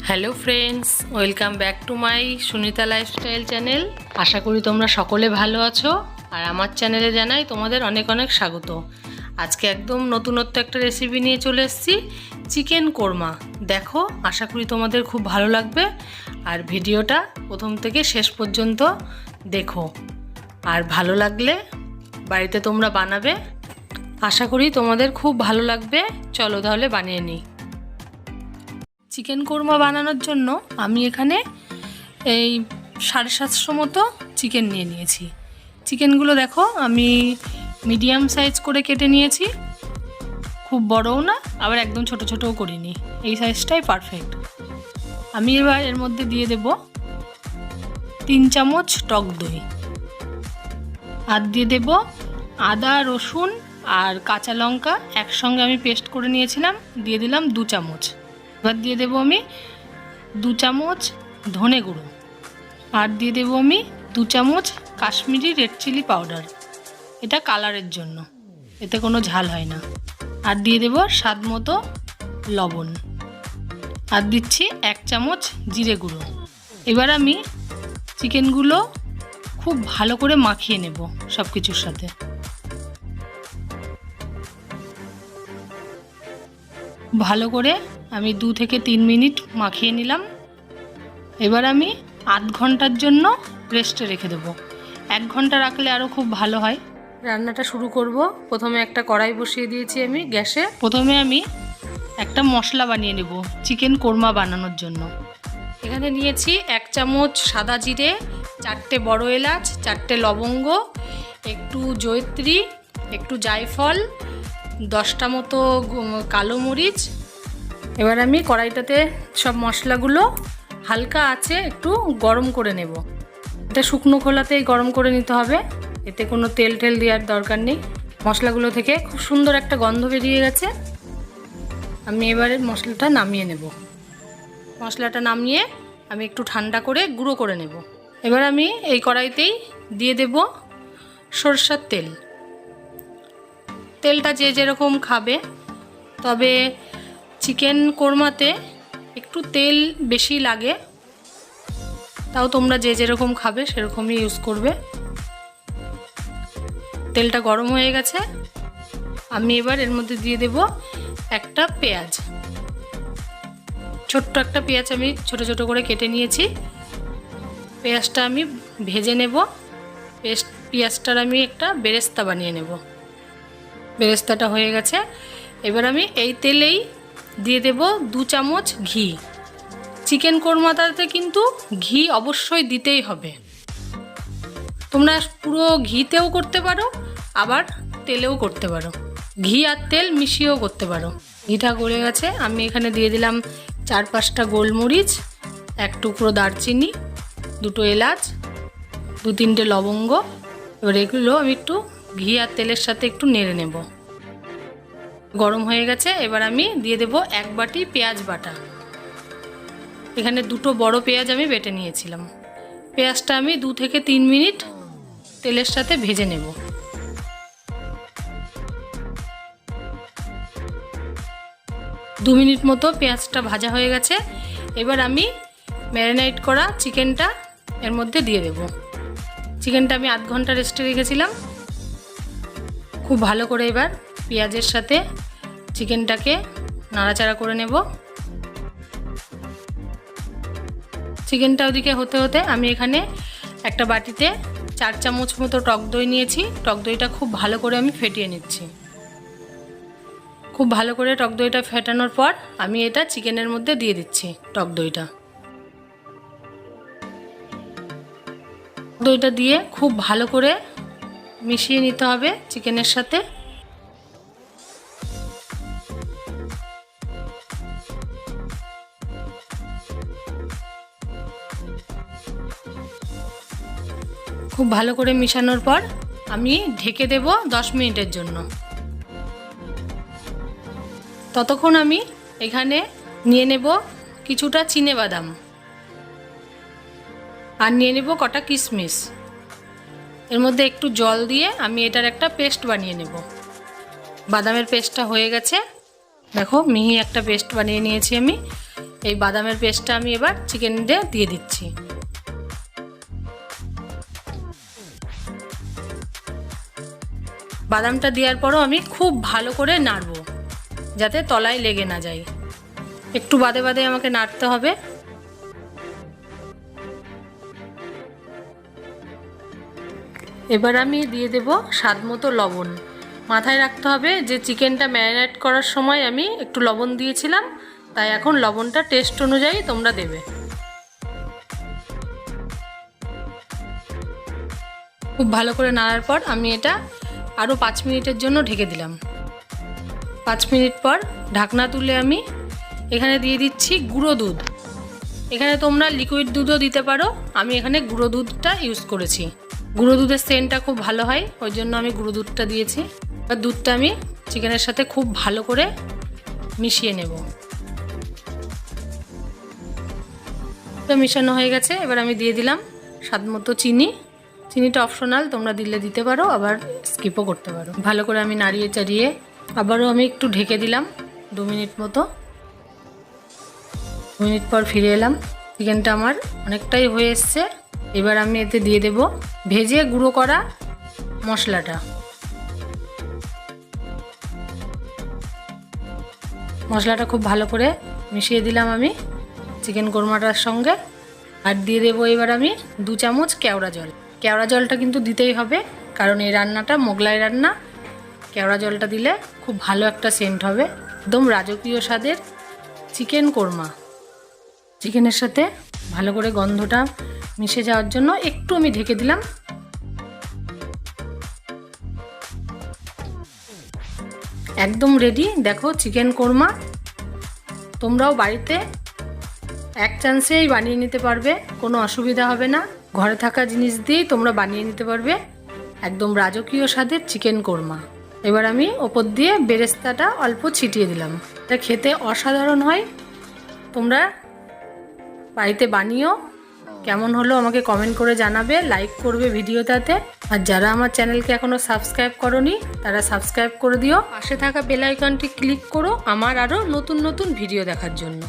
Hello friends, welcome back to my Sunita lifestyle channel. আশা করি তোমরা সকলে ভালো আছো আর আমার চ্যানেলে জানাই তোমাদের অনেক অনেক স্বাগত। আজকে একদম নতুনত্ব একটা রেসিপি নিয়ে চলে এসেছি, চিকেন কোরমা। দেখো, আশা করি তোমাদের খুব ভালো লাগবে আর ভিডিওটা প্রথম থেকে শেষ পর্যন্ত দেখো। আর ভালো লাগলে বাড়িতে তোমরা বানাবে, আশা করি তোমাদের খুব ভালো লাগবে। চলো তাহলে বানিয়ে নিই। চিকেন কোরমা বানানোর জন্য আমি এখানে এই 750 মতো চিকেন নিয়ে নিয়েছি। চিকেনগুলো দেখো, আমি মিডিয়াম সাইজ করে কেটে নিয়েছি, খুব বড়ও না আবার একদম ছোট ছোটও করিনি, এই সাইজটাই পারফেক্ট। আমি এবার এর মধ্যে দিয়ে দেব 3 চামচ টক দই, আর দিয়ে দেব আদা রসুন আর কাঁচা লঙ্কা একসঙ্গে আমি পেস্ট করে নিয়েছিলাম, দিয়ে দিলাম 2 চামচ। এবার দিয়ে দেবো আমি 2 চামচ ধনে গুঁড়ো, আর দিয়ে দেবো আমি 2 চামচ কাশ্মীরি রেড চিলি পাউডার, এটা কালারের জন্য, এতে কোনো ঝাল হয় না। আর দিয়ে দেবো স্বাদ মতো লবণ, আর দিচ্ছি 1 চামচ জিরে গুঁড়ো। এবার আমি চিকেনগুলো খুব ভালো করে মাখিয়ে নেব সব কিছুর সাথে। ভালো করে আমি 2 থেকে 3 মিনিট মাখিয়ে নিলাম। এবার আমি আধ ঘন্টার জন্য রেস্টে রেখে দেবো। 1 ঘন্টা রাখলে আরও খুব ভালো হয়। রান্নাটা শুরু করব। প্রথমে একটা কড়াই বসিয়ে দিয়েছি আমি গ্যাসে। প্রথমে আমি একটা মশলা বানিয়ে নেব চিকেন কোরমা বানানোর জন্য। এখানে নিয়েছি 1 চামচ সাদা জিরে, 4টে বড় এলাচ, 4টে লবঙ্গ, একটু জয়িত্রী, একটু জায়ফল, 10টা মতো কালো মরিচ। এবার আমি কড়াইটাতে সব মশলাগুলো হালকা আছে একটু গরম করে নেব। এটা শুকনো খোলাতেই গরম করে নিতে হবে, এতে কোনো তেল টেল দেওয়ার দরকার নেই। মশলাগুলো থেকে খুব সুন্দর একটা গন্ধ বেরিয়ে গেছে। আমি এবারে মশলাটা নামিয়ে নেব। মশলাটা নামিয়ে আমি একটু ঠান্ডা করে গুঁড়ো করে নেব। এবার আমি এই কড়াইতেই দিয়ে দেব সরষের তেল। তেলটা যে যেরকম খাবে, তবে চিকেন কোরমাতে একটু তেল বেশি লাগে, তাও তোমরা যে যেরকম খাবে সেরকমই ইউজ করবে। তেলটা গরম হয়ে গেছে, আমি এবার এর মধ্যে দিয়ে দেব একটা পেঁয়াজ। ছোট্ট একটা পেঁয়াজ আমি ছোট ছোট করে কেটে নিয়েছি। পেঁয়াজটা আমি ভেজে নেব। পেঁয়াজটার আমি একটা বেরেস্তা বানিয়ে নেব। বেরেস্তাটা হয়ে গেছে, এবার আমি এই তেলেই দিয়ে দেব 2 চামচ ঘি। চিকেন কোরমাটাতে কিন্তু ঘি অবশ্যই দিতেই হবে। তোমরা পুরো ঘিতেও করতে পারো, আবার তেলেও করতে পারো, ঘি আর তেল মিশিয়েও করতে পারো। ঘিটা গলে গেছে, আমি এখানে দিয়ে দিলাম 4-5টা গোলমরিচ, 1 টুকরো দারচিনি, 2টো এলাচ, 2-3টে লবঙ্গ। এবার এগুলো আমি একটু ঘি আর তেলের সাথে একটু নেড়ে নেব। গরম হয়ে গেছে, এবার আমি দিয়ে দেব 1 বাটি পেঁয়াজ বাটা। এখানে 2টো বড় পেঁয়াজ আমি বেটে নিয়েছিলাম। পেঁয়াজটা আমি 2 থেকে 3 মিনিট তেলের সাথে ভেজে নেব। দু মিনিট মতো পেঁয়াজটা ভাজা হয়ে গেছে। এবার আমি ম্যারিনেট করা চিকেনটা এর মধ্যে দিয়ে দেব। চিকেনটা আমি আধ ঘন্টা রেস্টে রেখেছিলাম। খুব ভালো করে এবার পেঁয়াজের সাথে চিকেনটাকে নাড়াচাড়া করে নেব। চিকেনটা ওদিকে হতে হতে আমি এখানে একটা বাটিতে 4 চামচ মতো টক দই নিয়েছি। টক দইটা খুব ভালো করে আমি ফেটিয়ে নিচ্ছি। খুব ভালো করে টক দইটা ফেটানোর পর আমি এটা চিকেনের মধ্যে দিয়ে দিচ্ছি। টক দইটা দিয়ে খুব ভালো করে মিশিয়ে নিতে হবে চিকেনের সাথে। খুব ভালো করে মিশানোর পর আমি ঢেকে দেব 10 মিনিটের জন্য। ততক্ষণ আমি এখানে নিয়ে নেব কিছুটা চিনেবাদাম, আর নিয়ে নেব কটা কিশমিশ। এর মধ্যে একটু জল দিয়ে আমি এটার একটা পেস্ট বানিয়ে নেব। বাদামের পেস্টটা হয়ে গেছে, দেখো মিহি একটা পেস্ট বানিয়ে নিয়েছি আমি। এই বাদামের পেস্টটা আমি এবার চিকেনে দিয়ে দিচ্ছি। বাদামটা দেওয়ার পরও আমি খুব ভালো করে নাড়বো যাতে তলায় লেগে না যায়। একটু বাদে বাদে আমাকে নাড়তে হবে। এবার আমি দিয়ে দেব স্বাদ মতো লবণ। মাথায় রাখতে হবে যে চিকেনটা ম্যারিনেট করার সময় আমি একটু লবণ দিয়েছিলাম, তাই এখন লবণটা টেস্ট অনুযায়ী তোমরা দেবে। খুব ভালো করে নাড়ার পর আমি এটা আরও 5 মিনিটের জন্য ঢেকে দিলাম। 5 মিনিট পর ঢাকনা তুলে আমি এখানে দিয়ে দিচ্ছি গুঁড়ো দুধ। এখানে তোমরা লিকুইড দুধও দিতে পারো, আমি এখানে গুঁড়ো দুধটা ইউজ করেছি। গুঁড়ো দুধের সেন্টটা খুব ভালো হয়, ওই জন্য আমি গুঁড়ো দুধটা দিয়েছি। আর দুধটা আমি চিকেনের সাথে খুব ভালো করে মিশিয়ে নেব। তো মিশানো হয়ে গেছে, এবার আমি দিয়ে দিলাম স্বাদ মতো চিনি। চিনিটা অপশনাল, তোমরা দিলে দিতে পারো, আবার স্কিপও করতে পারো। ভালো করে আমি নাড়িয়ে চাড়িয়ে আবারও আমি একটু ঢেকে দিলাম 2 মিনিট মতো। 2 মিনিট পর ফিরে এলাম। চিকেনটা আমার অনেকটাই হয়ে এসছে। এবার আমি এতে দিয়ে দেব ভেজে গুঁড়ো করা মশলাটা। মশলাটা খুব ভালো করে মিশিয়ে দিলাম আমি চিকেন কোরমাটার সঙ্গে। আর দিয়ে দেবো এবার আমি 2 চামচ কেওড়া জল। কেওড়া জলটা কিন্তু দিতেই হবে, কারণ এই রান্নাটা মোগলাই রান্না। কেওড়া জলটা দিলে খুব ভালো একটা সেন্ট হবে। একদম রাজকীয় স্বাদের চিকেন কোরমা। চিকেনের সাথে ভালো করে গন্ধটা মিশে যাওয়ার জন্য একটু আমি ঢেকে দিলাম। একদম রেডি, দেখো চিকেন কোরমা। তোমরাও বাড়িতে এক চান্সেই বানিয়ে নিতে পারবে, কোনো অসুবিধা হবে না। ঘরে থাকা জিনিস দিয়েই তোমরা বানিয়ে নিতে পারবে একদম রাজকীয় স্বাদের চিকেন কোরমা। এবার আমি ওপর দিয়ে বেরেস্তাটা অল্প ছিটিয়ে দিলাম। এটা খেতে অসাধারণ হয়। তোমরা বাড়িতে বানিও। কেমন হলো আমাকে কমেন্ট করে জানাবে, লাইক করবে ভিডিওটাতে। আর যারা আমার চ্যানেলকে এখনও সাবস্ক্রাইব করোনি তারা সাবস্ক্রাইব করে দিও। পাশে থাকা বেল আইকনটি ক্লিক করো আমার আরও নতুন নতুন ভিডিও দেখার জন্য।